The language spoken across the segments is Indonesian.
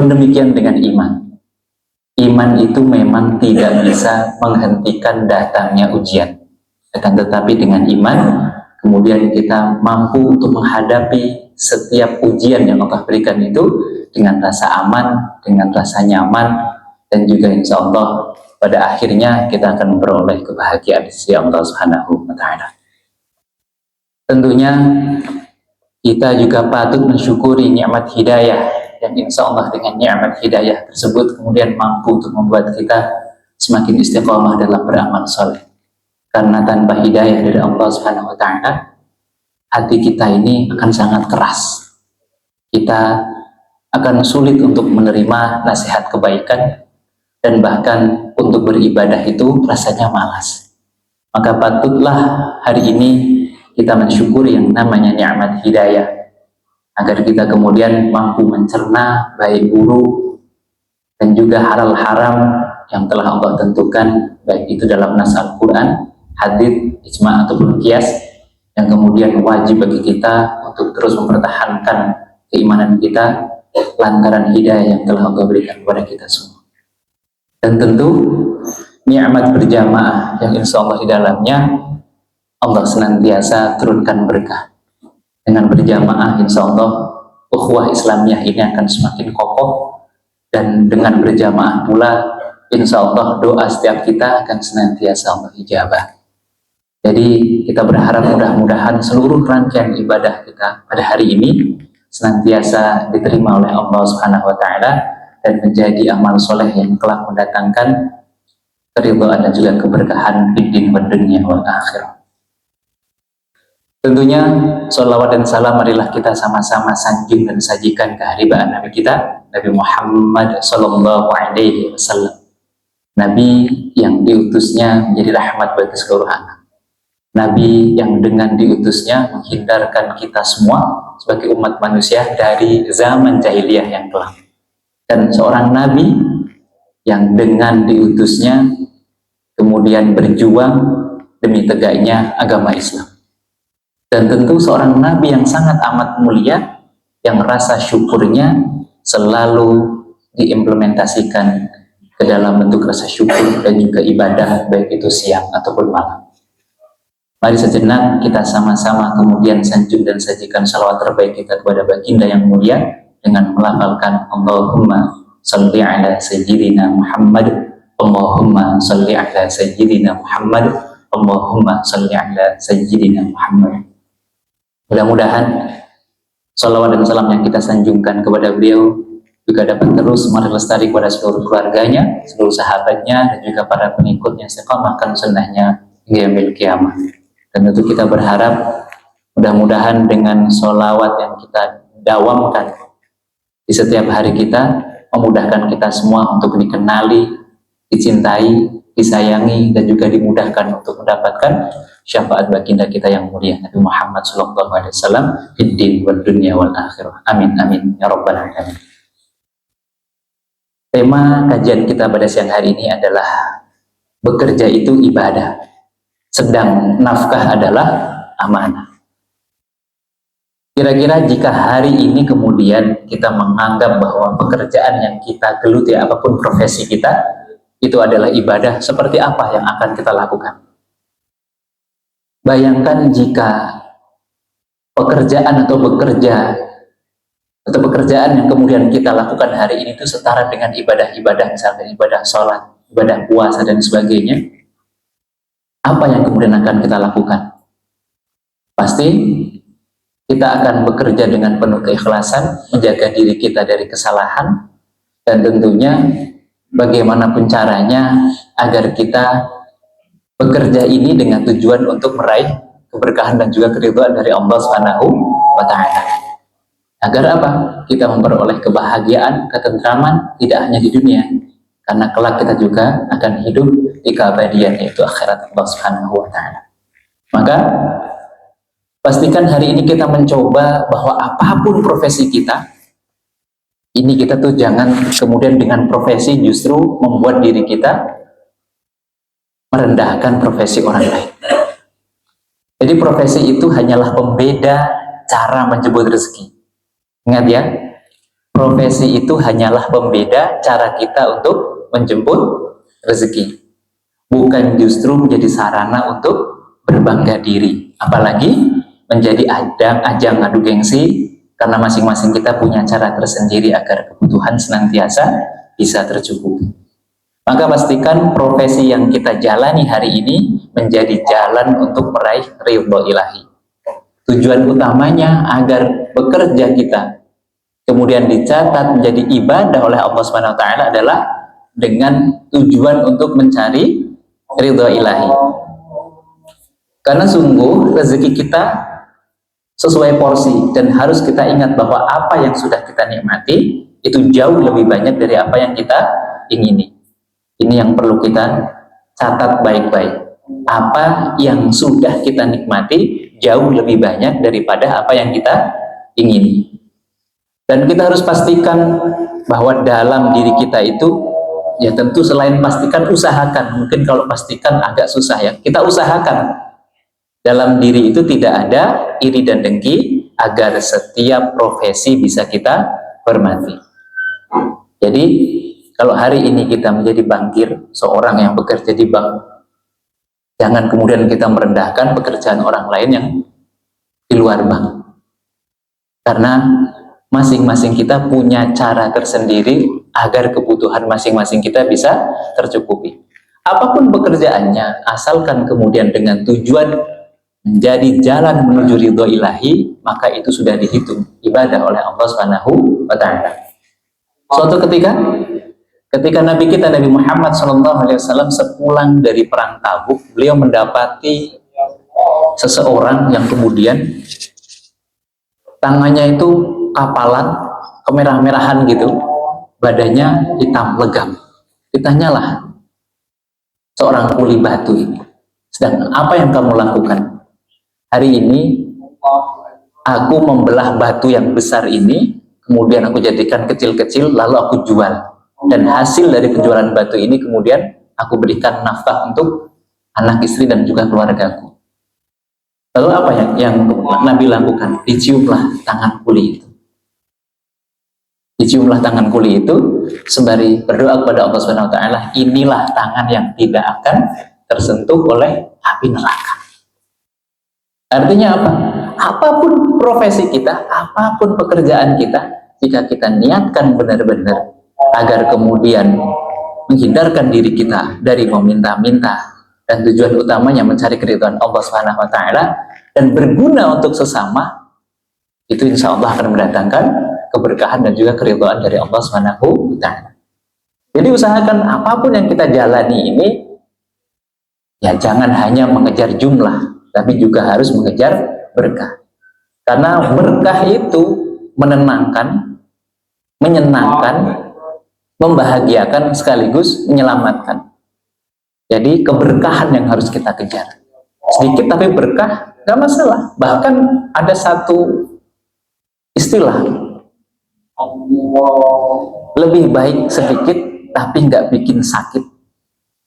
Pun demikian dengan iman. Iman itu memang tidak bisa menghentikan datangnya ujian. Akan tetapi dengan iman, kemudian kita mampu untuk menghadapi setiap ujian yang Allah berikan itu dengan rasa aman, dengan rasa nyaman, dan juga insya Allah pada akhirnya kita akan memperoleh kebahagiaan di sisi Allah Subhanahu wa Ta'ala. Tentunya kita juga patut mensyukuri nikmat hidayah, yang insya Allah dengan nikmat hidayah tersebut kemudian mampu untuk membuat kita semakin istiqomah dalam beramal soleh. Karena tanpa hidayah dari Allah Subhanahu wa Ta'ala, hati kita ini akan sangat keras. Kita akan sulit untuk menerima nasihat kebaikan, dan bahkan untuk beribadah itu rasanya malas. Maka patutlah hari ini kita mensyukuri yang namanya nikmat hidayah, agar kita kemudian mampu mencerna baik buruk dan juga halal haram yang telah Allah tentukan, baik itu dalam nas Al-Quran, hadits, ijma' ataupun qiyas, yang kemudian wajib bagi kita untuk terus mempertahankan keimanan kita lantaran hidayah yang telah Allah berikan kepada kita semua. Dan tentu nikmat berjamaah yang insya Allah di dalamnya Allah senantiasa turunkan berkah. Dengan berjamaah insya Allah ukhuwah Islamiyah ini akan semakin kokoh, dan dengan berjamaah pula insya Allah doa setiap kita akan senantiasa Allah ijabah. Jadi kita berharap mudah-mudahan seluruh rangkaian ibadah kita pada hari ini senantiasa diterima oleh Allah Subhanahu wa Ta'ala dan menjadi amal soleh yang kelak mendatangkan keridhaan dan juga keberkahan di dunia wal akhirah. Tentunya sholawat dan salam marilah kita sama-sama sanjung dan sajikan keharibaan Nabi kita, Nabi Muhammad Sallallahu Alaihi Wasallam, Nabi yang diutusnya menjadi rahmat bagi seluruh anak, Nabi yang dengan diutusnya menghindarkan kita semua sebagai umat manusia dari zaman jahiliyah yang kelam, dan seorang Nabi yang dengan diutusnya kemudian berjuang demi tegaknya agama Islam. Dan tentu seorang Nabi yang sangat amat mulia, yang rasa syukurnya selalu diimplementasikan ke dalam bentuk rasa syukur dan juga ibadah, baik itu siang ataupun malam. Mari sejenak kita sama-sama kemudian sanjung dan sajikan salawat terbaik kita kepada baginda yang mulia dengan melafalkan Allahumma salli ala sayyidina Muhammad, Allahumma salli ala sayyidina Muhammad, Allahumma salli ala sayyidina Muhammad. Mudah-mudahan salawat dan salam yang kita sanjungkan kepada beliau juga dapat terus melestari kepada seluruh keluarganya, seluruh sahabatnya, dan juga para pengikutnya istiqamahkan sunnahnya hingga yaumil qiyamah. Dan tentu kita berharap mudah-mudahan dengan salawat yang kita dawamkan di setiap hari kita memudahkan kita semua untuk dikenali, dicintai, disayangi, dan juga dimudahkan untuk mendapatkan syafaat baginda kita yang mulia Nabi Muhammad Sallallahu Alaihi Wasallam fid din wal dunya wal akhirah. Amin amin ya rabbal alamin. Tema kajian kita pada siang hari ini adalah bekerja itu ibadah, sedang nafkah adalah amanah. Kira-kira jika hari ini kemudian kita menganggap bahwa pekerjaan yang kita geluti, apapun profesi kita, itu adalah ibadah, seperti apa yang akan kita lakukan? Bayangkan jika pekerjaan atau pekerjaan yang kemudian kita lakukan hari ini itu setara dengan ibadah-ibadah, misalnya ibadah sholat, ibadah puasa, dan sebagainya. Apa yang kemudian akan kita lakukan? Pasti kita akan bekerja dengan penuh keikhlasan, menjaga diri kita dari kesalahan, dan tentunya bagaimanapun caranya agar kita bekerja ini dengan tujuan untuk meraih keberkahan dan juga keridhaan dari Allah Subhanahu wa Ta'ala. Agar apa? Kita memperoleh kebahagiaan, ketentraman tidak hanya di dunia, karena kelak kita juga akan hidup di keabadian, yaitu akhirat Allah Subhanahu wa Ta'ala. Maka pastikan hari ini kita mencoba bahwa apapun profesi kita, ini kita tuh jangan kemudian dengan profesi justru membuat diri kita merendahkan profesi orang lain. Jadi profesi itu hanyalah pembeda cara menjemput rezeki. Ingat ya, profesi itu hanyalah pembeda cara kita untuk menjemput rezeki, bukan justru menjadi sarana untuk berbangga diri, apalagi menjadi ajang adu gengsi, karena masing-masing kita punya cara tersendiri agar kebutuhan senantiasa bisa tercukupi. Maka pastikan profesi yang kita jalani hari ini menjadi jalan untuk meraih ridho ilahi. Tujuan utamanya agar bekerja kita kemudian dicatat menjadi ibadah oleh Allah Subhanahu wa taala adalah dengan tujuan untuk mencari ridho ilahi. Karena sungguh rezeki kita sesuai porsi, dan harus kita ingat bahwa apa yang sudah kita nikmati itu jauh lebih banyak dari apa yang kita ingini. Ini yang perlu kita catat baik-baik. Apa yang sudah kita nikmati jauh lebih banyak daripada apa yang kita ingini. Dan kita harus pastikan bahwa dalam diri kita itu, ya tentu selain pastikan, usahakan. Mungkin kalau pastikan agak susah ya, kita usahakan dalam diri itu tidak ada iri dan dengki, agar setiap profesi bisa kita hormati. Jadi kalau hari ini kita menjadi bankir, seorang yang bekerja di bank, jangan kemudian kita merendahkan pekerjaan orang lain yang di luar bank. Karena masing-masing kita punya cara tersendiri agar kebutuhan masing-masing kita bisa tercukupi. Apapun pekerjaannya, asalkan kemudian dengan tujuan menjadi jalan menuju ridho ilahi, maka itu sudah dihitung ibadah oleh Allah Subhanahu wa taala. Suatu ketika Nabi kita Nabi Muhammad SAW sepulang dari perang Tabuk, beliau mendapati seseorang yang kemudian tangannya itu kapalan, kemerah-merahan gitu, badannya hitam legam. Ditanyalah seorang kuli batu ini, sedang apa yang kamu lakukan? Hari ini aku membelah batu yang besar ini, kemudian aku jadikan kecil-kecil, lalu aku jual. Dan hasil dari penjualan batu ini kemudian aku berikan nafkah untuk anak istri dan juga keluargaku. Lalu apa yang Nabi lakukan? Diciumlah tangan kuli itu. Diciumlah tangan kuli itu sembari berdoa kepada Allah Subhanahu wa taala, inilah tangan yang tidak akan tersentuh oleh api neraka. Artinya apa? Apapun profesi kita, apapun pekerjaan kita, jika kita niatkan benar-benar agar kemudian menghindarkan diri kita dari meminta-minta, dan tujuan utamanya mencari keridhaan Allah Subhanahu wa taala dan berguna untuk sesama, itu insya Allah akan mendatangkan keberkahan dan juga keridhaan dari Allah Subhanahu wa taala. Jadi usahakan apapun yang kita jalani ini, ya jangan hanya mengejar jumlah, tapi juga harus mengejar berkah. Karena berkah itu menenangkan, menyenangkan, membahagiakan, sekaligus menyelamatkan. Jadi keberkahan yang harus kita kejar. Sedikit tapi berkah, gak masalah. Bahkan ada satu istilah, lebih baik sedikit tapi nggak bikin sakit.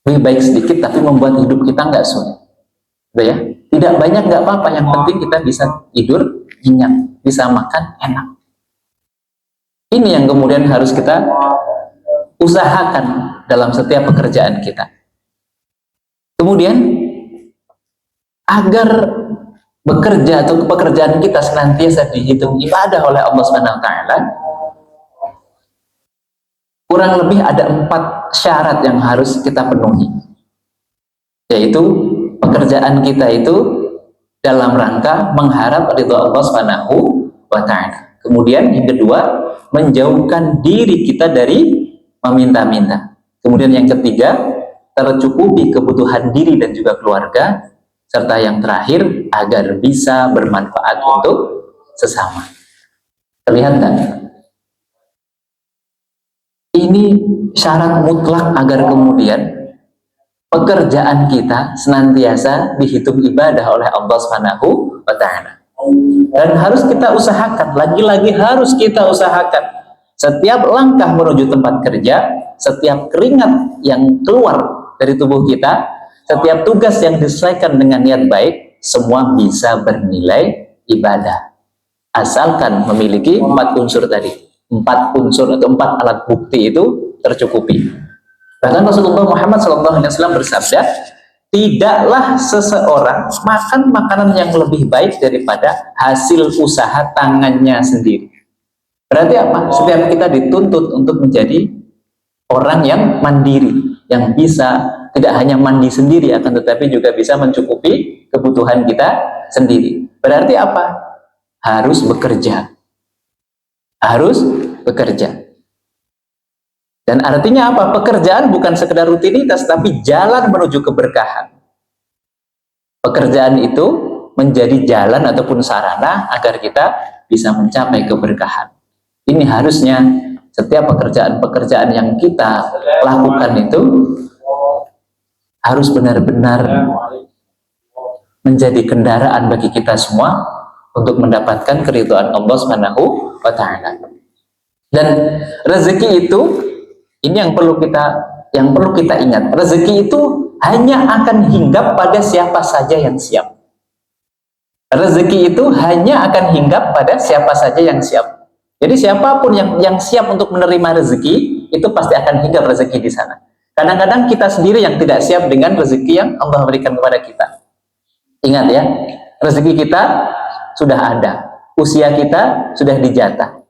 Lebih baik sedikit tapi membuat hidup kita nggak sulit. Gitu ya? Tidak banyak nggak apa-apa, yang penting kita bisa tidur nyenyak, bisa makan enak. Ini yang kemudian harus kita usahakan dalam setiap pekerjaan kita. Kemudian agar bekerja atau pekerjaan kita senantiasa dihitung ibadah oleh Allah Subhanahu wa taala, kurang lebih ada 4 syarat yang harus kita penuhi. Yaitu pekerjaan kita itu dalam rangka mengharap ridho Allah Subhanahu wa taala. Kemudian yang kedua, menjauhkan diri kita dari meminta-minta. Kemudian yang ketiga, tercukupi kebutuhan diri dan juga keluarga. Serta yang terakhir, agar bisa bermanfaat untuk sesama. Terlihat kan? Ini syarat mutlak agar kemudian pekerjaan kita senantiasa dihitung ibadah oleh Allah Subhanahu wa taala. Dan harus kita usahakan, lagi-lagi harus kita usahakan. Setiap langkah menuju tempat kerja, setiap keringat yang keluar dari tubuh kita, setiap tugas yang diselesaikan dengan niat baik, semua bisa bernilai ibadah. Asalkan memiliki 4 unsur tadi. 4 unsur atau 4 alat bukti itu tercukupi. Bahkan Rasulullah Muhammad SAW bersabda, tidaklah seseorang makan makanan yang lebih baik daripada hasil usaha tangannya sendiri. Berarti apa? Setiap kita dituntut untuk menjadi orang yang mandiri, yang bisa tidak hanya mandi sendiri, akan tetapi juga bisa mencukupi kebutuhan kita sendiri. Berarti apa? Harus bekerja. Harus bekerja. Dan artinya apa? Pekerjaan bukan sekedar rutinitas, tapi jalan menuju keberkahan. Pekerjaan itu menjadi jalan ataupun sarana agar kita bisa mencapai keberkahan. Ini harusnya setiap pekerjaan-pekerjaan yang kita lakukan itu harus benar-benar menjadi kendaraan bagi kita semua untuk mendapatkan keridhaan Allah Subhanahu wa Ta'ala. Dan rezeki itu, ini yang perlu kita ingat. Rezeki itu hanya akan hinggap pada siapa saja yang siap. Rezeki itu hanya akan hinggap pada siapa saja yang siap. Jadi siapapun yang siap untuk menerima rezeki, itu pasti akan hinggap rezeki di sana. Kadang-kadang kita sendiri yang tidak siap dengan rezeki yang Allah berikan kepada kita. Ingat ya, rezeki kita sudah ada, usia kita sudah dijatah.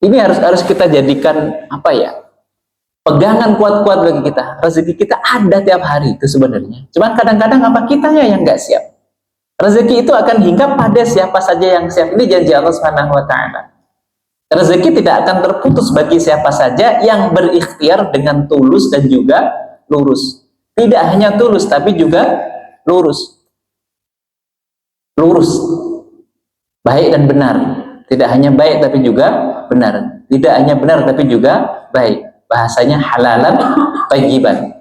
Ini harus kita jadikan apa ya? Pegangan kuat-kuat bagi kita. Rezeki kita ada tiap hari itu sebenarnya. Cuman kadang-kadang apa kitanya yang nggak siap. Rezeki itu akan hinggap pada siapa saja yang siap. Ini janji Allah Subhanahu wa Ta'ala. Rezeki tidak akan terputus bagi siapa saja yang berikhtiar dengan tulus dan juga lurus. Tidak hanya tulus tapi juga lurus. Lurus. Baik dan benar. Tidak hanya baik tapi juga benar. Tidak hanya benar tapi juga baik. Bahasanya halalan thayyiban.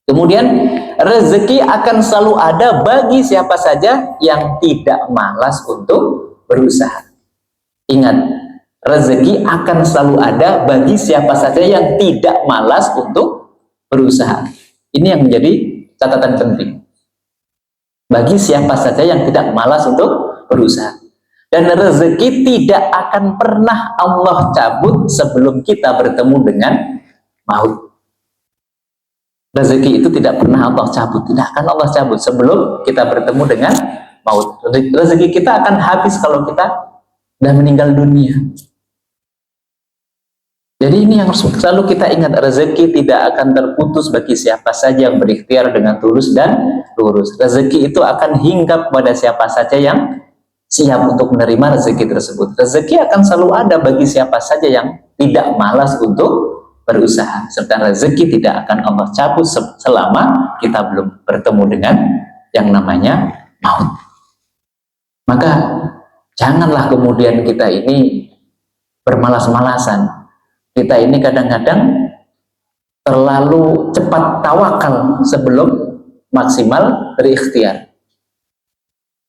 Kemudian rezeki akan selalu ada bagi siapa saja yang tidak malas untuk berusaha. Ingat, rezeki akan selalu ada bagi siapa saja yang tidak malas untuk berusaha. Ini yang menjadi catatan penting. Bagi siapa saja yang tidak malas untuk berusaha. Dan rezeki tidak akan pernah Allah cabut sebelum kita bertemu dengan maut. Rezeki itu tidak pernah Allah cabut, tidak akan Allah cabut sebelum kita bertemu dengan maut. Rezeki kita akan habis kalau kita sudah meninggal dunia. Jadi ini yang selalu kita ingat, rezeki tidak akan terputus bagi siapa saja yang berikhtiar dengan tulus dan lurus. Rezeki itu akan hinggap pada siapa saja yang siap untuk menerima rezeki tersebut. Rezeki akan selalu ada bagi siapa saja yang tidak malas untuk berusaha. Serta rezeki tidak akan Allah cabut selama kita belum bertemu dengan yang namanya maut. Maka janganlah kemudian kita ini bermalas-malasan. Kita ini kadang-kadang terlalu cepat tawakal sebelum maksimal berikhtiar.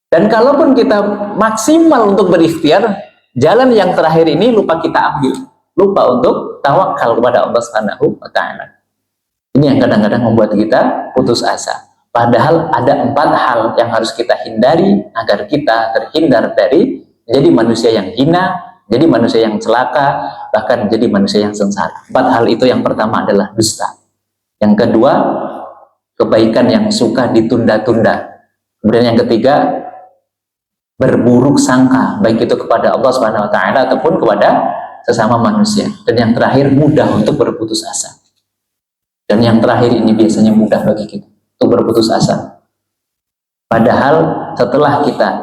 Dan kalaupun kita maksimal untuk berikhtiar, jalan yang terakhir ini lupa kita ambil. Lupa untuk tawakal kepada Allah Subhanahu wa Ta'ala. Ini yang kadang-kadang membuat kita putus asa. Padahal ada 4 hal yang harus kita hindari agar kita terhindar dari menjadi manusia yang hina, jadi manusia yang celaka, bahkan menjadi manusia yang sengsara. 4 hal itu, yang pertama adalah dusta. Yang kedua, kebaikan yang suka ditunda-tunda. Kemudian yang ketiga, berburuk sangka, baik itu kepada Allah Subhanahu wa Ta'ala ataupun kepada sesama manusia. Dan yang terakhir, mudah untuk berputus asa. Dan yang terakhir ini biasanya mudah bagi kita untuk berputus asa. Padahal setelah kita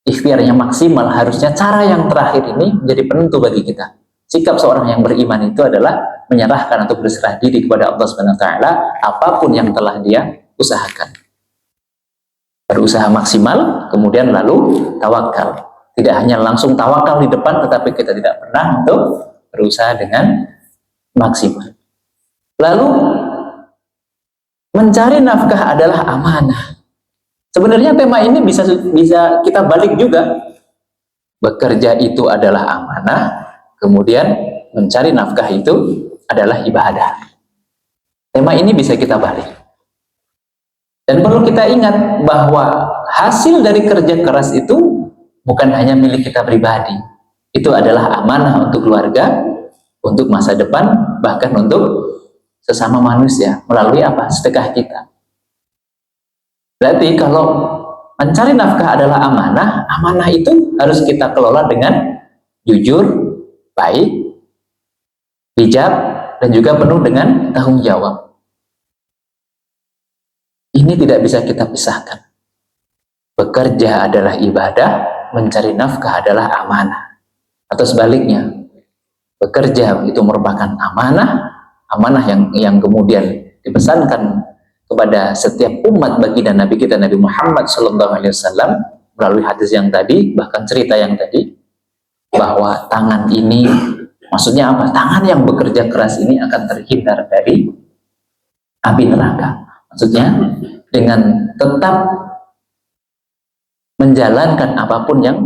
ikhtiarnya maksimal, harusnya cara yang terakhir ini menjadi penentu bagi kita. Sikap seorang yang beriman itu adalah menyerahkan atau berserah diri kepada Allah Subhanahu wa Ta'ala apapun yang telah dia usahakan. Berusaha maksimal, kemudian lalu tawakal. Tidak hanya langsung tawakal di depan, tetapi kita tidak pernah untuk berusaha dengan maksimal. Lalu, mencari nafkah adalah amanah. Sebenarnya tema ini bisa kita balik juga. Bekerja itu adalah amanah, kemudian mencari nafkah itu adalah ibadah. Tema ini bisa kita balik. Dan perlu kita ingat bahwa hasil dari kerja keras itu bukan hanya milik kita pribadi, Itu adalah amanah untuk keluarga, untuk masa depan, bahkan untuk sesama manusia. Melalui apa? Sedekah kita. Berarti kalau mencari nafkah adalah amanah, amanah itu harus kita kelola dengan jujur, baik, bijak, dan juga penuh dengan tanggung jawab. Ini tidak bisa kita pisahkan. Bekerja adalah ibadah, mencari nafkah adalah amanah. Atau sebaliknya, bekerja itu merupakan amanah, amanah yang kemudian dipesankan kepada setiap umat baginda Nabi kita Nabi Muhammad SAW melalui hadis yang tadi, bahkan cerita yang tadi, bahwa tangan ini, maksudnya apa? Tangan yang bekerja keras ini akan terhindar dari api neraka. Maksudnya dengan tetap menjalankan apapun yang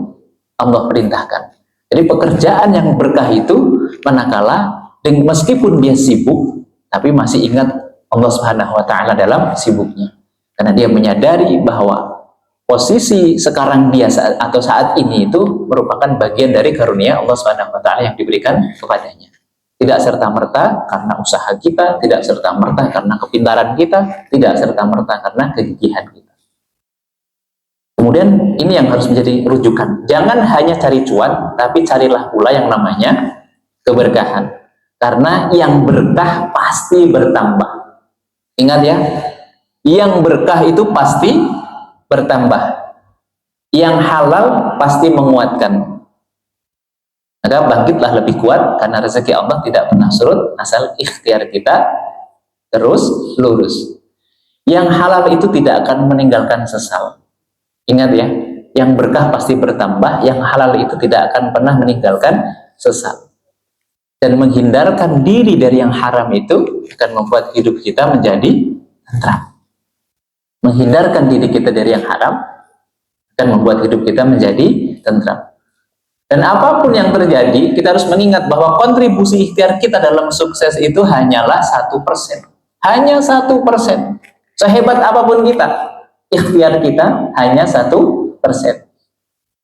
Allah perintahkan. Jadi pekerjaan yang berkah itu manakala meskipun dia sibuk, tapi masih ingat Allah Subhanahu wa Ta'ala dalam sibuknya. Karena dia menyadari bahwa posisi sekarang dia saat ini itu merupakan bagian dari karunia Allah Subhanahu wa Ta'ala yang diberikan kepadanya. Tidak serta-merta karena usaha kita, tidak serta-merta karena kepintaran kita, tidak serta-merta karena kegigihan kita. Kemudian ini yang harus menjadi rujukan. Jangan hanya cari cuan, tapi carilah pula yang namanya keberkahan. Karena yang berkah pasti bertambah. Ingat ya, yang berkah itu pasti bertambah. Yang halal pasti menguatkan. Maka bangkitlah lebih kuat, karena rezeki Allah tidak pernah surut, asal ikhtiar kita terus lurus. Yang halal itu tidak akan meninggalkan sesal. Ingat ya, yang berkah pasti bertambah, yang halal itu tidak akan pernah meninggalkan sesal. Dan menghindarkan diri dari yang haram itu akan membuat hidup kita menjadi tentram. Menghindarkan diri kita dari yang haram akan membuat hidup kita menjadi tentram. Dan apapun yang terjadi, kita harus mengingat bahwa kontribusi ikhtiar kita dalam sukses itu hanyalah 1%. Hanya 1%. Sehebat apapun kita, ikhtiar kita hanya 1%.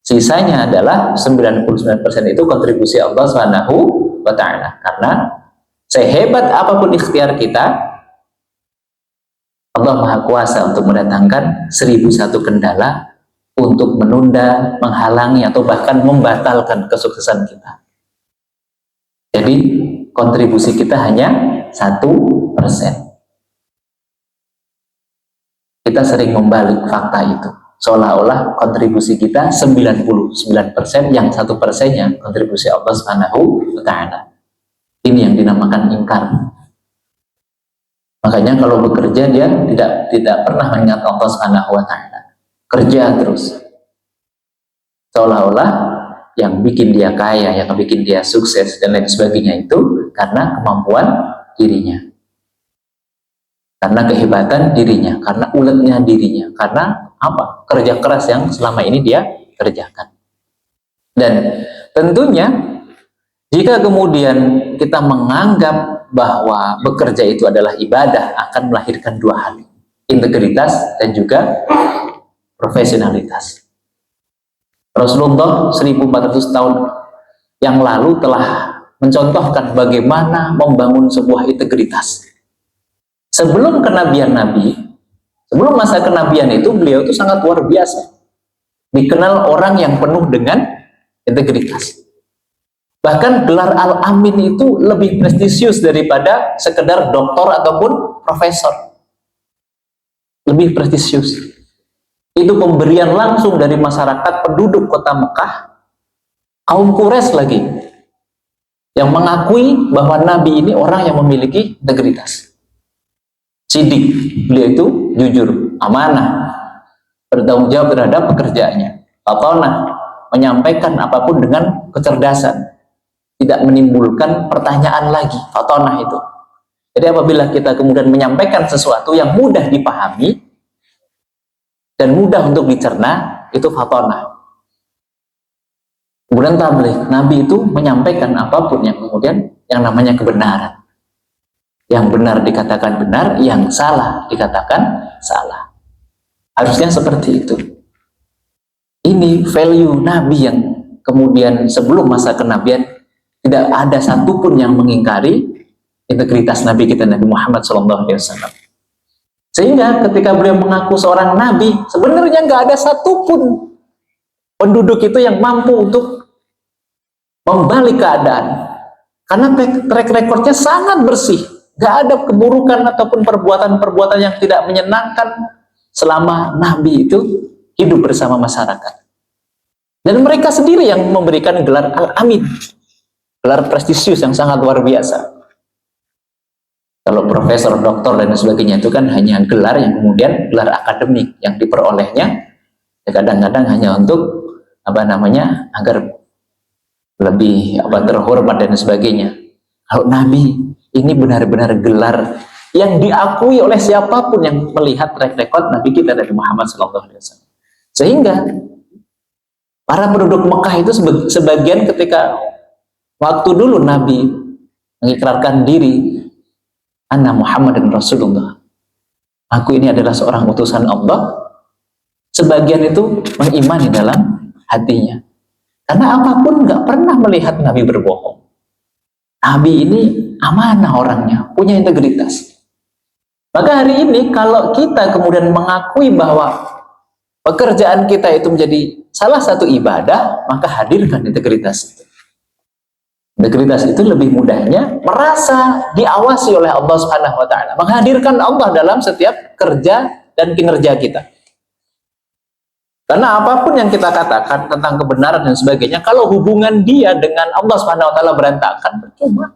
Sisanya adalah 99% itu kontribusi Allah Subhanahu wa Ta'ala. Karena sehebat apapun ikhtiar kita, Allah Maha Kuasa untuk mendatangkan 1001 kendala untuk menunda, menghalangi, atau bahkan membatalkan kesuksesan kita. Jadi kontribusi kita hanya 1%. Kita sering membalik fakta itu, seolah-olah kontribusi kita 99%, yang 1%-nya kontribusi Allah Subhanahu wa Ta'ala. Ini yang dinamakan ingkar. Makanya kalau bekerja dia tidak pernah mengingat Allah Subhanahu wa Ta'ala. Kerja terus, seolah-olah yang bikin dia kaya, yang bikin dia sukses dan lain sebagainya itu karena kemampuan dirinya, karena kehebatan dirinya, karena uletnya dirinya, karena apa? Kerja keras yang selama ini dia kerjakan. Dan tentunya jika kemudian kita menganggap bahwa bekerja itu adalah ibadah, akan melahirkan dua hal, integritas dan juga profesionalitas. Rasulullah 1400 tahun yang lalu telah mencontohkan bagaimana membangun sebuah integritas. Sebelum kenabian Nabi, sebelum masa kenabian itu, beliau itu sangat luar biasa. Dikenal orang yang penuh dengan integritas. Bahkan gelar Al-Amin itu lebih prestisius daripada sekedar doktor ataupun profesor. Lebih prestisius. Itu pemberian langsung dari masyarakat penduduk kota Mekah, kaum Quraisy lagi, yang mengakui bahwa Nabi ini orang yang memiliki integritas. Sidik, beliau itu jujur, amanah, bertanggung jawab terhadap pekerjaannya, fatonah, menyampaikan apapun dengan kecerdasan, tidak menimbulkan pertanyaan lagi, fatonah itu. Jadi apabila kita kemudian menyampaikan sesuatu yang mudah dipahami dan mudah untuk dicerna, itu fatonah. Kemudian tabligh, Nabi itu menyampaikan apapun yang kemudian yang namanya kebenaran. Yang benar dikatakan benar, yang salah dikatakan salah. Harusnya seperti itu. Ini value Nabi yang kemudian sebelum masa kenabian tidak ada satupun yang mengingkari integritas Nabi kita Nabi Muhammad SAW. Sehingga ketika beliau mengaku seorang Nabi, sebenarnya nggak ada satupun penduduk itu yang mampu untuk membalik keadaan. Karena track recordnya sangat bersih. Nggak ada keburukan ataupun perbuatan-perbuatan yang tidak menyenangkan selama Nabi itu hidup bersama masyarakat. Dan mereka sendiri yang memberikan gelar Al-Amin, gelar prestisius yang sangat luar biasa. Kalau profesor, doktor, dan sebagainya itu kan hanya gelar yang kemudian gelar akademik yang diperolehnya kadang-kadang hanya untuk agar lebih terhormat dan sebagainya. Kalau Nabi ini benar-benar gelar yang diakui oleh siapapun yang melihat track record Nabi kita dari Muhammad SAW. Sehingga para penduduk Mekah itu sebagian ketika waktu dulu Nabi mengikrarkan diri, Anna Muhammad dan Rasulullah, aku ini adalah seorang utusan Allah, sebagian itu mengimani dalam hatinya. Karena apapun nggak pernah melihat Nabi berbohong. Nabi ini amanah orangnya, punya integritas. Maka hari ini kalau kita kemudian mengakui bahwa pekerjaan kita itu menjadi salah satu ibadah, maka hadirkan integritas itu. Integritas itu lebih mudahnya merasa diawasi oleh Allah Subhanahu wa taala, menghadirkan Allah dalam setiap kerja dan kinerja kita. Karena apapun yang kita katakan tentang kebenaran dan sebagainya, kalau hubungan dia dengan Allah Subhanahu wa taala berantakan, percuma.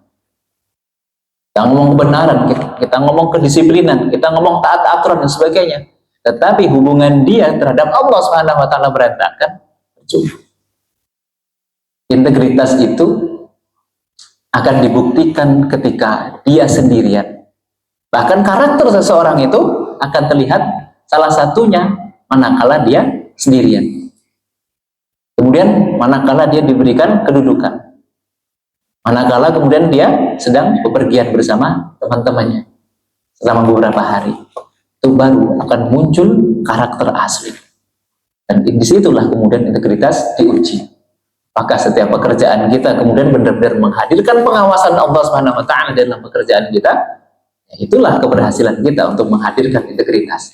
Kita ngomong kebenaran, kita ngomong kedisiplinan, kita ngomong taat aturan dan sebagainya. Tetapi hubungan dia terhadap Allah Subhanahu wa taala berantakan, percuma. Integritas itu akan dibuktikan ketika dia sendirian. Bahkan karakter seseorang itu akan terlihat salah satunya manakala dia sendirian. Kemudian manakala dia diberikan kedudukan. Manakala kemudian dia sedang bepergian bersama teman-temannya selama beberapa hari. Itu baru akan muncul karakter asli. Dan disitulah kemudian integritas diuji. Maka setiap pekerjaan kita kemudian benar-benar menghadirkan pengawasan Allah Subhanahu wa taala dalam pekerjaan kita, ya itulah keberhasilan kita untuk menghadirkan integritas.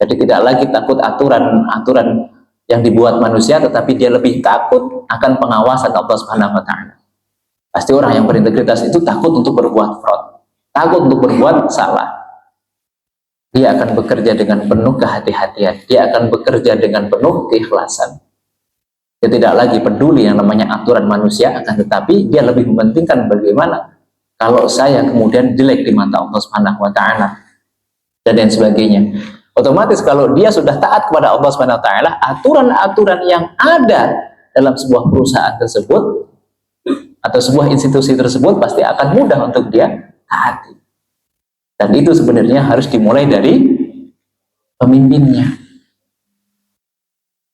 Jadi tidak lagi takut aturan-aturan yang dibuat manusia, tetapi dia lebih takut akan pengawasan Allah Subhanahu wa taala. Pasti orang yang berintegritas itu takut untuk berbuat fraud, takut untuk berbuat salah. Dia akan bekerja dengan penuh kehati-hatian, dia akan bekerja dengan penuh keikhlasan. Dia tidak lagi peduli yang namanya aturan manusia, akan tetapi dia lebih mementingkan bagaimana kalau saya kemudian jelek di mata Allah Subhanahu wa taala dan lain sebagainya. Otomatis kalau dia sudah taat kepada Allah Subhanahu wa taala, aturan-aturan yang ada dalam sebuah perusahaan tersebut atau sebuah institusi tersebut pasti akan mudah untuk dia taati. Dan itu sebenarnya harus dimulai dari pemimpinnya.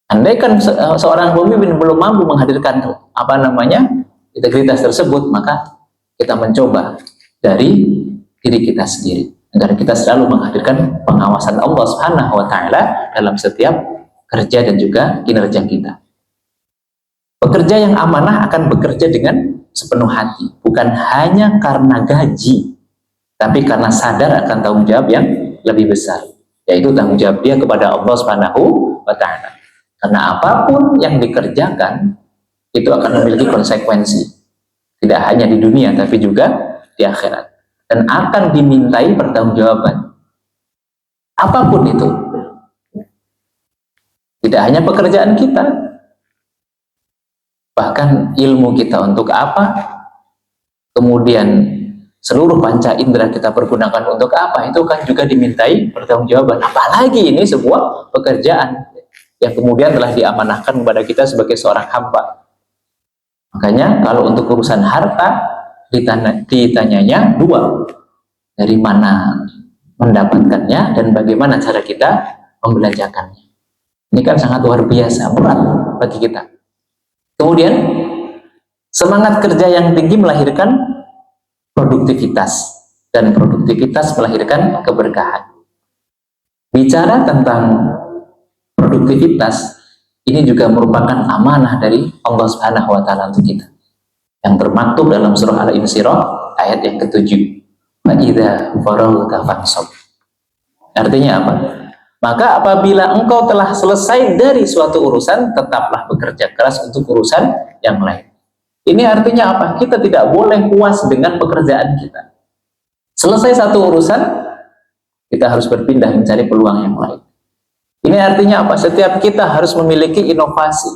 Andaikan seorang pemimpin belum mampu menghadirkan integritas tersebut, maka kita mencoba dari diri kita sendiri agar kita selalu menghadirkan pengawasan Allah Subhanahu wa taala dalam setiap kerja dan juga kinerja kita. Pekerja yang amanah akan bekerja dengan sepenuh hati, bukan hanya karena gaji, tapi karena sadar akan tanggung jawab yang lebih besar, yaitu tanggung jawab dia kepada Allah Subhanahu wa taala. Karena apapun yang dikerjakan itu akan memiliki konsekuensi, tidak hanya di dunia tapi juga di akhirat, dan akan dimintai pertanggungjawaban. Apapun itu, tidak hanya pekerjaan kita, bahkan ilmu kita untuk apa, kemudian seluruh panca indera kita pergunakan untuk apa, itu kan juga dimintai pertanggungjawaban. Apalagi ini sebuah pekerjaan yang kemudian telah diamanahkan kepada kita sebagai seorang hamba. Makanya kalau untuk urusan harta ditanyanya dua, dari mana mendapatkannya dan bagaimana cara kita membelanjakannya. Ini kan sangat luar biasa, berat bagi kita. Kemudian semangat kerja yang tinggi melahirkan produktivitas, dan produktivitas melahirkan keberkahan. Bicara tentang produktivitas ini juga merupakan amanah dari Allah Subhanahu wa taala untuk kita. Yang termaktub dalam surah Al-Insyirah ayat yang ke-7. Fa idza faraghta fansab. Artinya apa? Maka apabila engkau telah selesai dari suatu urusan, tetaplah bekerja keras untuk urusan yang lain. Ini artinya apa? Kita tidak boleh puas dengan pekerjaan kita. Selesai satu urusan, kita harus berpindah mencari peluang yang lain. Ini artinya apa? Setiap kita harus memiliki inovasi.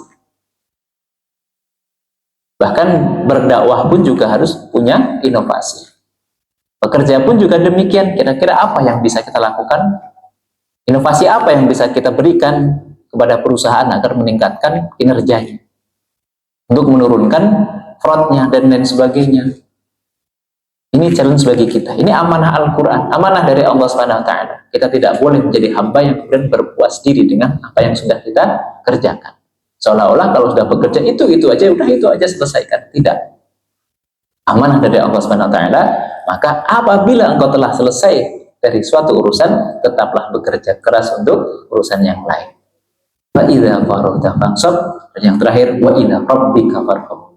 Bahkan berdakwah pun juga harus punya inovasi. Bekerja pun juga demikian. Kira-kira apa yang bisa kita lakukan? Inovasi apa yang bisa kita berikan kepada perusahaan agar meningkatkan kinerjanya? Untuk menurunkan fraudnya dan lain sebagainya. Ini challenge bagi kita. Ini amanah Al-Quran, amanah dari Allah SWT. Kita tidak boleh menjadi hamba yang kemudian berpuas diri dengan apa yang sudah kita kerjakan. Seolah-olah kalau sudah bekerja itu aja, udah itu aja selesaikan. Tidak. Amanah dari Allah SWT. Maka apabila engkau telah selesai dari suatu urusan, tetaplah bekerja keras untuk urusan yang lain. Wa idza faraghta fansab. Dan yang terakhir, wa ila rabbika farghab.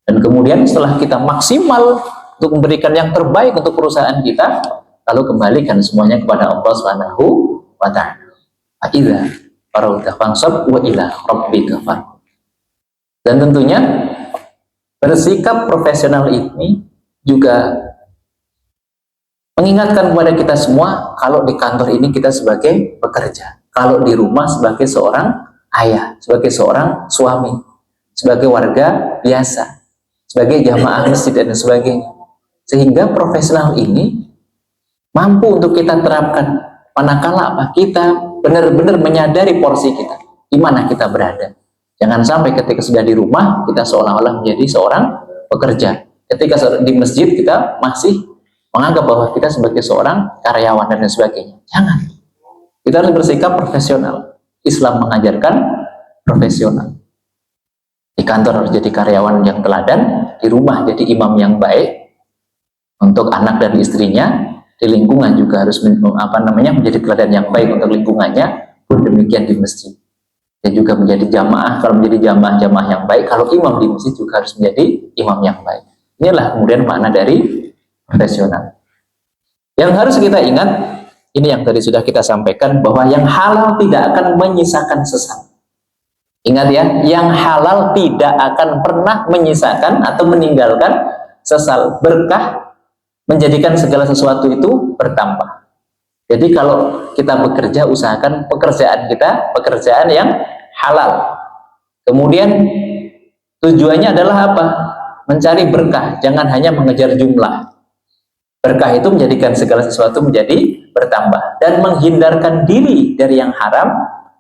Dan kemudian setelah kita maksimal untuk memberikan yang terbaik untuk perusahaan kita, lalu kembalikan semuanya kepada Allah Subhanahu wa ta'ala. Fa idza faraghta fansab wa ila rabbika farghab. Dan tentunya bersikap profesional ini juga mengingatkan kepada kita semua, kalau di kantor ini kita sebagai pekerja, kalau di rumah sebagai seorang ayah, sebagai seorang suami, sebagai warga biasa, sebagai jamaah masjid dan sebagainya. Sehingga profesional ini mampu untuk kita terapkan manakala apa kita benar-benar menyadari porsi kita, di mana kita berada. Jangan sampai ketika sudah di rumah kita seolah-olah menjadi seorang pekerja. Ketika di masjid kita masih menganggap bahwa kita sebagai seorang karyawan dan sebagainya. Jangan. Kita harus bersikap profesional. Islam mengajarkan profesional. Di kantor harus jadi karyawan yang teladan, di rumah jadi imam yang baik untuk anak dan istrinya, di lingkungan juga harus menjadi teladan yang baik untuk lingkungannya, pun demikian di masjid. Dan juga menjadi jamaah, kalau menjadi jamaah yang baik, kalau imam di masjid juga harus menjadi imam yang baik. Inilah kemudian makna dari profesional. Yang harus kita ingat, ini yang tadi sudah kita sampaikan, bahwa yang halal tidak akan menyisakan sesat. Ingat ya, yang halal tidak akan pernah menyisakan atau meninggalkan sesal. Berkah menjadikan segala sesuatu itu bertambah. Jadi kalau kita bekerja, usahakan pekerjaan kita pekerjaan yang halal. Kemudian tujuannya adalah apa? Mencari berkah, jangan hanya mengejar jumlah. Berkah itu menjadikan segala sesuatu menjadi bertambah, dan menghindarkan diri dari yang haram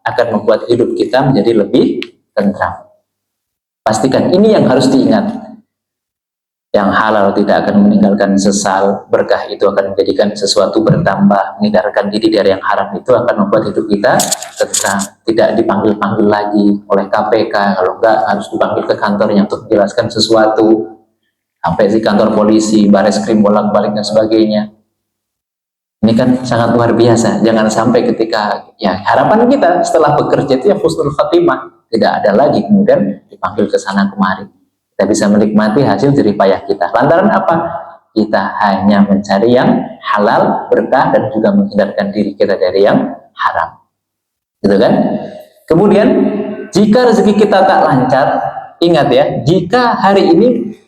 akan membuat hidup kita menjadi lebih tentram. Pastikan ini yang harus diingat. Yang halal tidak akan meninggalkan sesal, berkah itu akan menjadikan sesuatu bertambah, menghindarkan diri dari yang haram itu akan membuat hidup kita tentram, tidak dipanggil-panggil lagi oleh KPK, kalau enggak harus dipanggil ke kantornya untuk menjelaskan sesuatu, sampai di kantor polisi, Bareskrim bolak-balik dan sebagainya. Ini kan sangat luar biasa. Jangan sampai ketika ya harapan kita setelah bekerja itu ya husnul khatimah, tidak ada lagi kemudian dipanggil ke sana kemari. Kita bisa menikmati hasil jerih payah kita. Lantaran apa? Kita hanya mencari yang halal, berkah, dan juga menghindarkan diri kita dari yang haram. Gitu kan? Kemudian, jika rezeki kita tak lancar, ingat ya, jika hari ini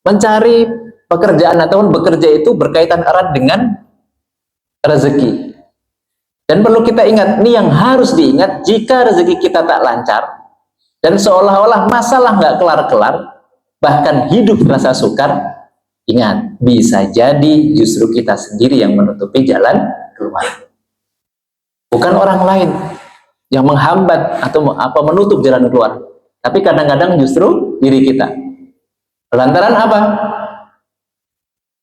mencari pekerjaan ataupun bekerja itu berkaitan erat dengan rezeki. Dan perlu kita ingat, ini yang harus diingat, jika rezeki kita tak lancar, dan seolah-olah masalah nggak kelar-kelar, bahkan hidup rasa sukar, ingat, bisa jadi justru kita sendiri yang menutupi jalan keluar. Bukan orang lain yang menghambat atau menutup jalan keluar, tapi kadang-kadang justru diri kita. Lantaran apa?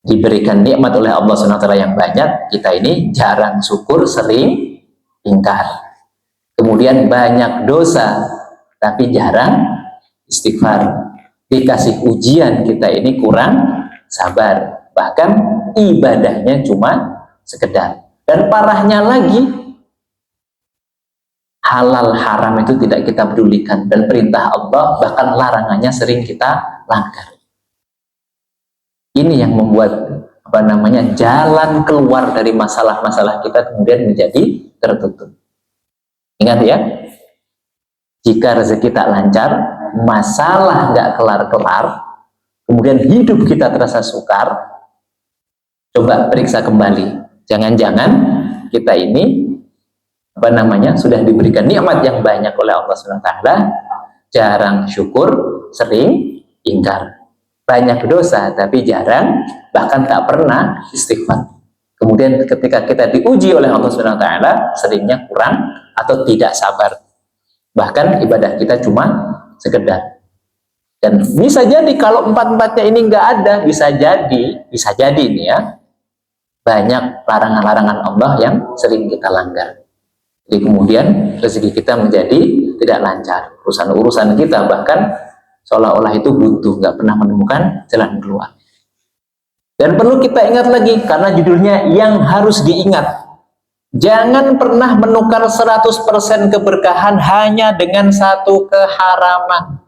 Diberikan nikmat oleh Allah SWT yang banyak, kita ini jarang syukur, sering ingkar. Kemudian banyak dosa, tapi jarang istighfar. Dikasih ujian, kita ini kurang sabar, bahkan ibadahnya cuma sekedar. Dan parahnya lagi, halal haram itu tidak kita pedulikan, dan perintah Allah bahkan larangannya sering kita langgar. Ini yang membuat jalan keluar dari masalah-masalah kita kemudian menjadi tertutup. Ingat ya, jika rezeki tak lancar, masalah nggak kelar-kelar, kemudian hidup kita terasa sukar, coba periksa kembali. Jangan-jangan kita ini sudah diberikan nikmat yang banyak oleh Allah SWT, jarang syukur, sering ingkar. Banyak dosa tapi jarang, bahkan tak pernah istighfar. Kemudian ketika kita diuji oleh Allah SWT, seringnya kurang atau tidak sabar. Bahkan ibadah kita cuma sekedar. Dan bisa jadi kalau empat-empatnya ini nggak ada, bisa jadi ini ya, banyak larangan-larangan Allah yang sering kita langgar. Jadi kemudian rezeki kita menjadi tidak lancar, urusan-urusan kita bahkan seolah-olah itu buntu, nggak pernah menemukan jalan keluar. Dan perlu kita ingat lagi, karena judulnya yang harus diingat, jangan pernah menukar 100% keberkahan hanya dengan satu keharaman.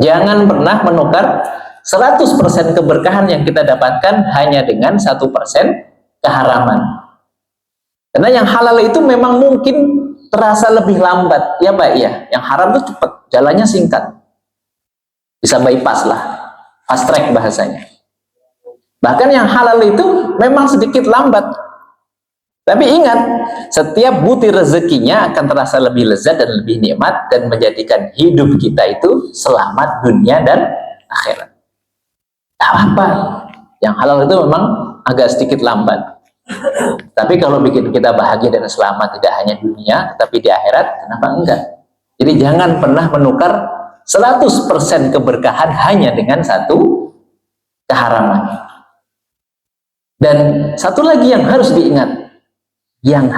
Jangan pernah menukar 100% keberkahan yang kita dapatkan hanya dengan 1% keharaman. Karena yang halal itu memang mungkin terasa lebih lambat, ya Pak ya. Yang haram itu cepat, jalannya singkat. Bisa bypass lah, fast track bahasanya. Bahkan yang halal itu memang sedikit lambat. Tapi ingat, setiap butir rezekinya akan terasa lebih lezat dan lebih nikmat dan menjadikan hidup kita itu selamat dunia dan akhirat. Tak apa, yang halal itu memang agak sedikit lambat. Tapi kalau bikin kita bahagia dan selamat tidak hanya dunia, tetapi di akhirat, kenapa enggak? Jadi jangan pernah menukar 100% keberkahan hanya dengan satu keharaman. Dan satu lagi yang harus diingat, ini yang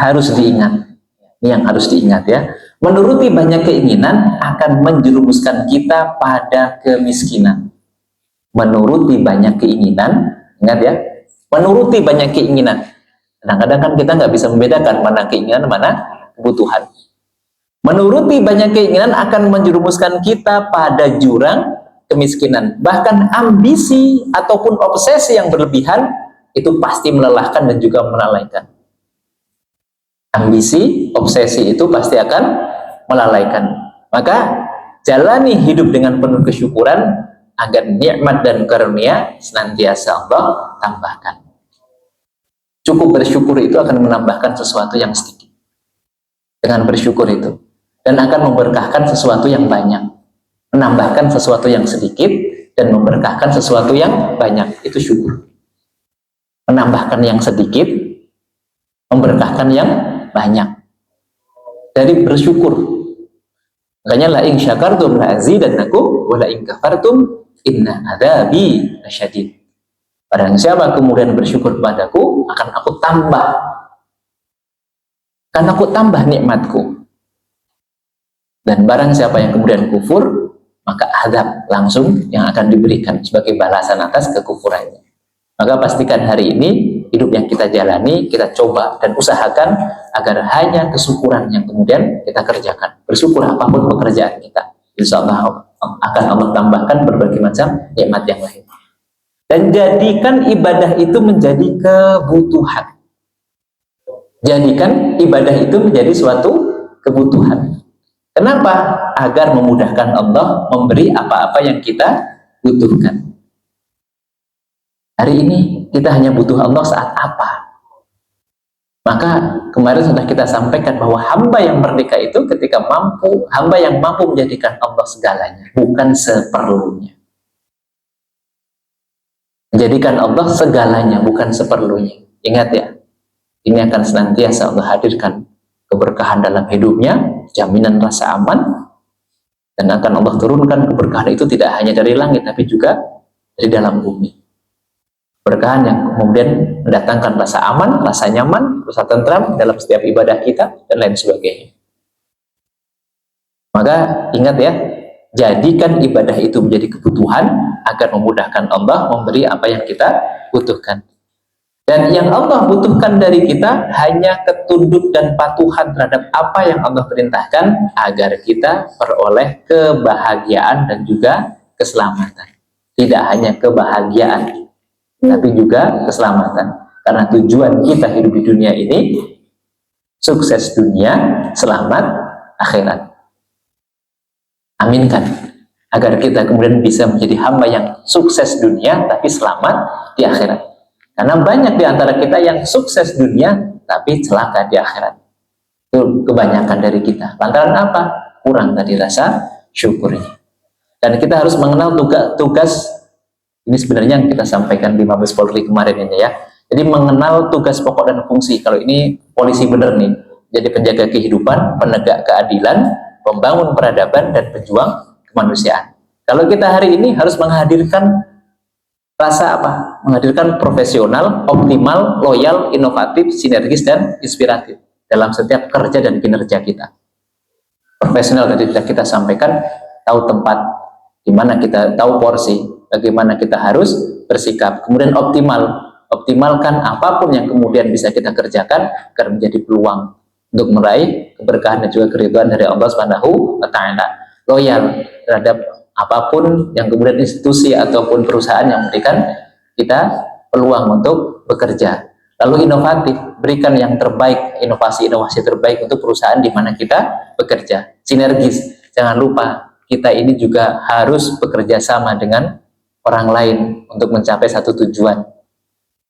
harus diingat ya, menuruti banyak keinginan akan menjerumuskan kita pada kemiskinan. Menuruti banyak keinginan, ingat ya, menuruti banyak keinginan. Kadang-kadang kan kita nggak bisa membedakan mana keinginan, mana kebutuhan. Menuruti banyak keinginan akan menjerumuskan kita pada jurang kemiskinan. Bahkan ambisi ataupun obsesi yang berlebihan itu pasti melelahkan dan juga melalaikan. Ambisi, obsesi itu pasti akan melalaikan. Maka jalani hidup dengan penuh kesyukuran agar nikmat dan karunia senantiasa Allah tambahkan. Cukup bersyukur itu akan menambahkan sesuatu yang sedikit. Dengan bersyukur itu. Dan akan memberkahkan sesuatu yang banyak. Menambahkan sesuatu yang sedikit dan memberkahkan sesuatu yang banyak. Itu syukur. Menambahkan yang sedikit, memberkahkan yang banyak. Dari bersyukur. Makanya la in syakartum la azidannakum wa la in kafartum inna adzabi lasyadid. Barang siapa kemudian bersyukur kepadaku, akan aku tambah. Akan aku tambah nikmatku. Dan barang siapa yang kemudian kufur, maka azab langsung yang akan diberikan sebagai balasan atas kekufurannya. Maka pastikan hari ini hidup yang kita jalani, kita coba dan usahakan agar hanya kesyukuran yang kemudian kita kerjakan. Bersyukur apapun pekerjaan kita, insya Allah akan Allah tambahkan berbagai macam nikmat yang lain. Dan jadikan ibadah itu menjadi kebutuhan. Jadikan ibadah itu menjadi suatu kebutuhan. Kenapa? Agar memudahkan Allah memberi apa-apa yang kita butuhkan. Hari ini kita hanya butuh Allah saat apa? Maka kemarin sudah kita sampaikan bahwa hamba yang merdeka itu ketika mampu, hamba yang mampu menjadikan Allah segalanya, bukan seperlunya. Menjadikan Allah segalanya, bukan seperlunya. Ingat ya, ini akan senantiasa Allah hadirkan keberkahan dalam hidupnya, jaminan rasa aman, dan akan Allah turunkan keberkahan itu tidak hanya dari langit, tapi juga dari dalam bumi. Keberkahan yang kemudian mendatangkan rasa aman, rasa nyaman, rasa tentram dalam setiap ibadah kita, dan lain sebagainya. Maka ingat ya, jadikan ibadah itu menjadi kebutuhan agar memudahkan Allah memberi apa yang kita butuhkan. Dan yang Allah butuhkan dari kita hanya ketunduk dan patuhan terhadap apa yang Allah perintahkan agar kita peroleh kebahagiaan dan juga keselamatan. Tidak hanya kebahagiaan, tapi juga keselamatan. Karena tujuan kita hidup di dunia ini sukses dunia, selamat akhirat. Aminkan agar kita kemudian bisa menjadi hamba yang sukses dunia tapi selamat di akhirat. Karena banyak di antara kita yang sukses dunia tapi celaka di akhirat. Itu kebanyakan dari kita. Lantaran apa? Kurang tadi rasa syukurnya. Dan kita harus mengenal tugas ini sebenarnya yang kita sampaikan di Mabes Polri kemarin ini ya. Jadi mengenal tugas pokok dan fungsi. Kalau ini polisi bener nih. Jadi penjaga kehidupan, penegak keadilan, pembangun peradaban, dan pejuang kemanusiaan. Kalau kita hari ini harus menghadirkan rasa apa? Menghadirkan profesional, optimal, loyal, inovatif, sinergis, dan inspiratif dalam setiap kerja dan kinerja kita. Profesional tadi sudah kita sampaikan, tahu tempat, di mana kita tahu porsi, bagaimana kita harus bersikap. Kemudian optimalkan apapun yang kemudian bisa kita kerjakan agar menjadi peluang untuk meraih keberkahan dan juga keridhaan dari Allah Subhanahu wa Ta'ala. Loyal terhadap apapun yang kemudian institusi ataupun perusahaan yang memberikan kita peluang untuk bekerja. Lalu inovatif, berikan yang terbaik, inovasi-inovasi terbaik untuk perusahaan di mana kita bekerja. Sinergis, jangan lupa kita ini juga harus bekerja sama dengan orang lain untuk mencapai satu tujuan.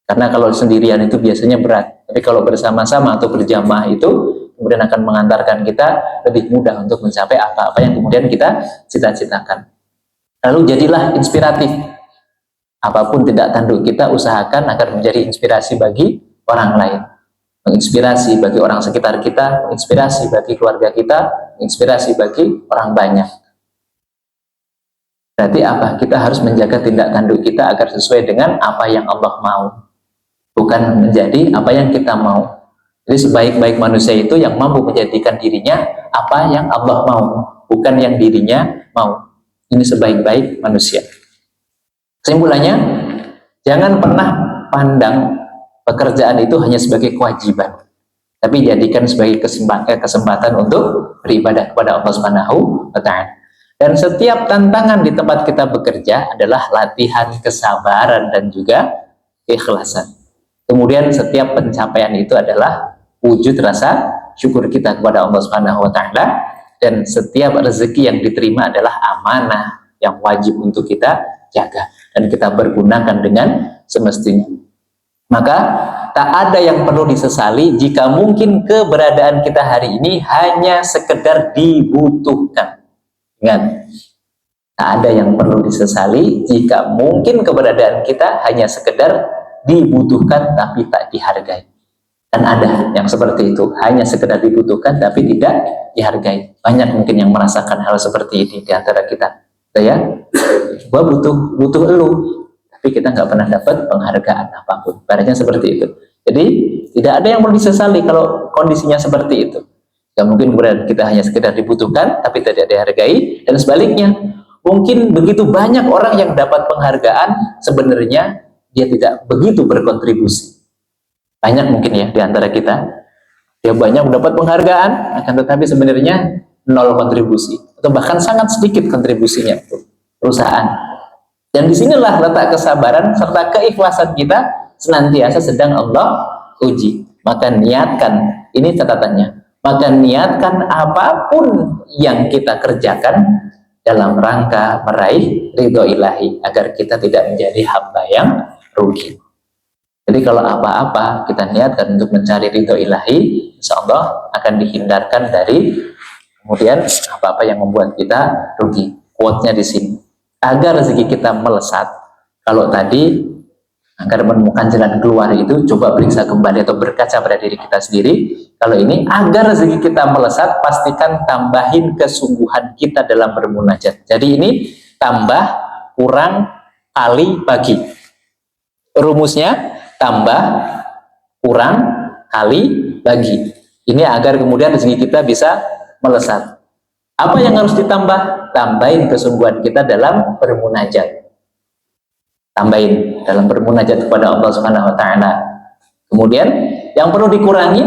Karena kalau sendirian itu biasanya berat, tapi kalau bersama-sama atau berjamaah itu kemudian akan mengantarkan kita lebih mudah untuk mencapai apa-apa yang kemudian kita cita-citakan. Lalu jadilah inspiratif. Apapun tindak tanduk kita, usahakan agar menjadi inspirasi bagi orang lain. Menginspirasi bagi orang sekitar kita, menginspirasi bagi keluarga kita, menginspirasi bagi orang banyak. Berarti apa? Kita harus menjaga tindak tanduk kita agar sesuai dengan apa yang Allah mau. Bukan menjadi apa yang kita mau. Jadi sebaik-baik manusia itu yang mampu menjadikan dirinya apa yang Allah mau, bukan yang dirinya mau. Ini sebaik-baik manusia. Kesimpulannya, jangan pernah pandang pekerjaan itu hanya sebagai kewajiban, tapi jadikan sebagai kesempatan untuk beribadah kepada Allah Subhanahu wa Ta'ala. Dan setiap tantangan di tempat kita bekerja adalah latihan kesabaran dan juga keikhlasan. Kemudian setiap pencapaian itu adalah wujud rasa syukur kita kepada Allah Subhanahu wa Ta'ala. Dan setiap rezeki yang diterima adalah amanah yang wajib untuk kita jaga dan kita pergunakan dengan semestinya. Maka tak ada yang perlu disesali jika mungkin keberadaan kita hari ini hanya sekedar dibutuhkan. Ingat, tak ada yang perlu disesali jika mungkin keberadaan kita hanya sekedar dibutuhkan tapi tak dihargai. Dan ada yang seperti itu, hanya sekedar dibutuhkan tapi tidak dihargai. Banyak mungkin yang merasakan hal seperti ini di antara kita. Ya, gua butuh elu, tapi kita nggak pernah dapat penghargaan apapun. Ibaratnya seperti itu. Jadi tidak ada yang perlu disesali kalau kondisinya seperti itu. Gak mungkin kemudian kita hanya sekedar dibutuhkan tapi tidak dihargai. Dan sebaliknya, mungkin begitu banyak orang yang dapat penghargaan, sebenarnya dia tidak begitu berkontribusi. Banyak mungkin ya di antara kita, dia banyak mendapat penghargaan, akan tetapi sebenarnya nol kontribusi atau bahkan sangat sedikit kontribusinya untuk perusahaan. Dan disinilah letak kesabaran serta keikhlasan kita senantiasa sedang Allah uji. Maka niatkan, ini catatannya, maka niatkan apapun yang kita kerjakan dalam rangka meraih ridho ilahi agar kita tidak menjadi hamba yang rugi. Jadi kalau apa-apa kita niatkan untuk mencari ridho ilahi, insya Allah akan dihindarkan dari kemudian apa-apa yang membuat kita rugi. Quote-nya di sini, agar rezeki kita melesat. Kalau tadi agar menemukan jalan keluar itu, coba periksa kembali atau berkaca pada diri kita sendiri. Kalau ini agar rezeki kita melesat, pastikan tambahin kesungguhan kita dalam bermunajat. Jadi ini tambah, kurang, kali, bagi. Rumusnya tambah, kurang, kali, bagi. Ini agar kemudian rezeki kita bisa melesat. Apa yang harus ditambah? Tambahin kesungguhan kita dalam bermunajat. Tambahin dalam bermunajat kepada Allah Subhanahu wa Ta'ala. Kemudian yang perlu dikurangi,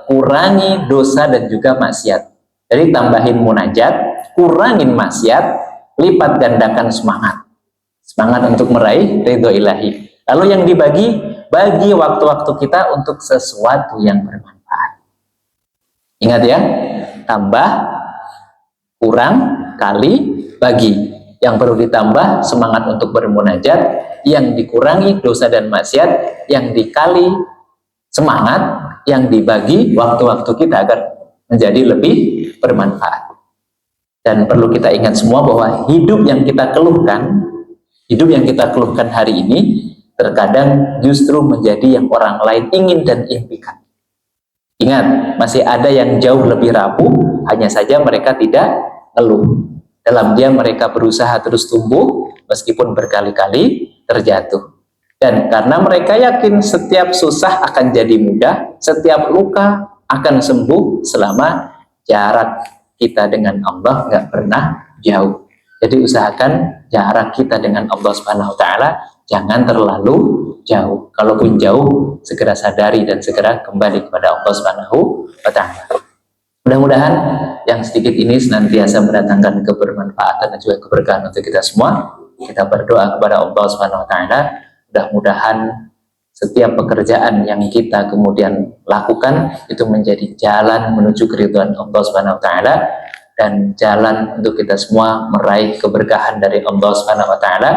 kurangi dosa dan juga maksiat. Jadi tambahin munajat, kurangin maksiat, lipat gandakan semangat. Semangat untuk meraih ridho ilahi. Lalu yang dibagi, bagi waktu-waktu kita untuk sesuatu yang bermanfaat. Ingat ya, tambah, kurang, kali, bagi. Yang perlu ditambah semangat untuk bermunajat, yang dikurangi dosa dan maksiat, yang dikali semangat, yang dibagi waktu-waktu kita agar menjadi lebih bermanfaat. Dan perlu kita ingat semua bahwa hidup yang kita keluhkan hari ini terkadang justru menjadi yang orang lain ingin dan impikan. Ingat, masih ada yang jauh lebih rapuh, hanya saja mereka tidak ngeluh. Dalam dia mereka berusaha terus tumbuh meskipun berkali-kali terjatuh. Dan karena mereka yakin setiap susah akan jadi mudah, setiap luka akan sembuh selama jarak kita dengan Allah nggak pernah jauh. Jadi usahakan jarak kita dengan Allah Subhanahu wa taala jangan terlalu jauh. Kalaupun jauh, segera sadari dan segera kembali kepada Allah Subhanahu wa taala. Mudah-mudahan yang sedikit ini senantiasa mendatangkan kebermanfaatan dan juga keberkahan untuk kita semua. Kita berdoa kepada Allah Subhanahu wa taala, mudah-mudahan setiap pekerjaan yang kita kemudian lakukan itu menjadi jalan menuju keridhaan Allah Subhanahu wa taala dan jalan untuk kita semua meraih keberkahan dari Allah Subhanahu wa taala,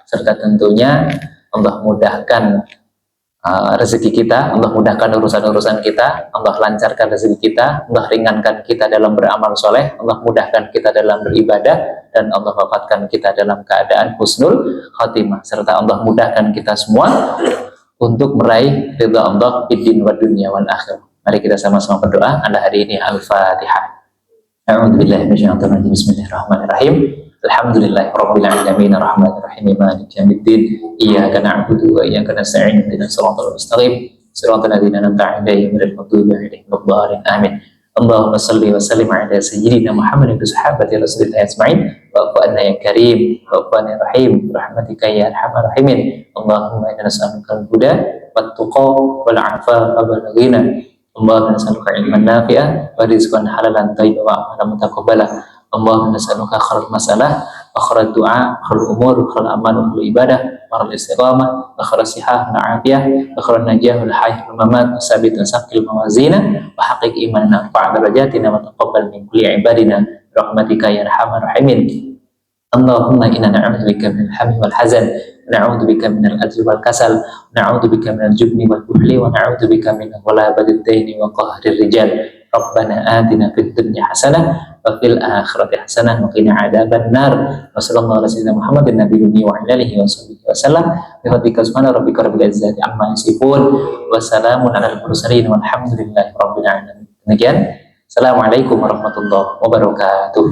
serta tentunya Allah mudahkan rezeki kita, Allah mudahkan urusan-urusan kita, Allah lancarkan rezeki kita, Allah ringankan kita dalam beramal soleh, Allah mudahkan kita dalam beribadah, dan Allah wafatkan kita dalam keadaan husnul khatimah, serta Allah mudahkan kita semua untuk meraih ridha Allah di din wa dunya wal akhirah. Mari kita sama-sama berdoa. Anda hari ini Al-Fatihah. A'udzubillahi minasyaitonir rajim. Bismillahirrahmanirrahim. Alhamdulillahirabbil alamin arrahmanir rahim maliki yaumiddin iyyaka na'budu wa iyyaka nasta'in ihdinas siratal mustaqim siratal ladzina an'amta 'alaihim ghairil maghdubi 'alaihim waladdallin amin. Allahumma shalli wa sallim 'ala sayyidina Muhammadin wa sahabati rasulillah ajma'in wa afu anna ya karim wa afu anna ya rahim rahmatika ya arhamar rahimin. Allahumma inna nas'aluka al-huda wat tuqa wal 'afafa wal ghina. Allahumma nas'aluka ilman nafi'an wa rizqan halalan thayyiban wa amalan mutaqabbalan. Allahumma nas'aluka khairal masalah wa khairal du'a, khairal umur, khairal amal, wa khairal ibadah, wa khairal istiqamah, wa khairal sihah, wa afiyah, wa khairal najah, wal hayy, wal mamat, wa sabit wa saqil mawazina, wa haqiq imanana wa darajatina wa taqabbal min kulli ibadina rahmatika ya arhamar rahimin. Allahumma inna na'udzubika minal hammi wal hazan, na'udzubika minal ajzi wal kasal, na'udzubika minal jubni wal buhli, wa na'udzubika min ghalabati ad-daini wa qahri rijal. Rabbana atina fid dunya hasanah wa fil akhirati hasanah wa qina adzaban nar. Wa sallallahu ala sayyidina Muhammadin nabiyyi wa ala alihi wa sahbihi wasallam. Bi rabbika subhana rabbika rabbil izzati amma yasifun wa salamun alal mursalin walhamdulillahi rabbil alamin. Demikian. Assalamualaikum warahmatullahi wabarakatuh.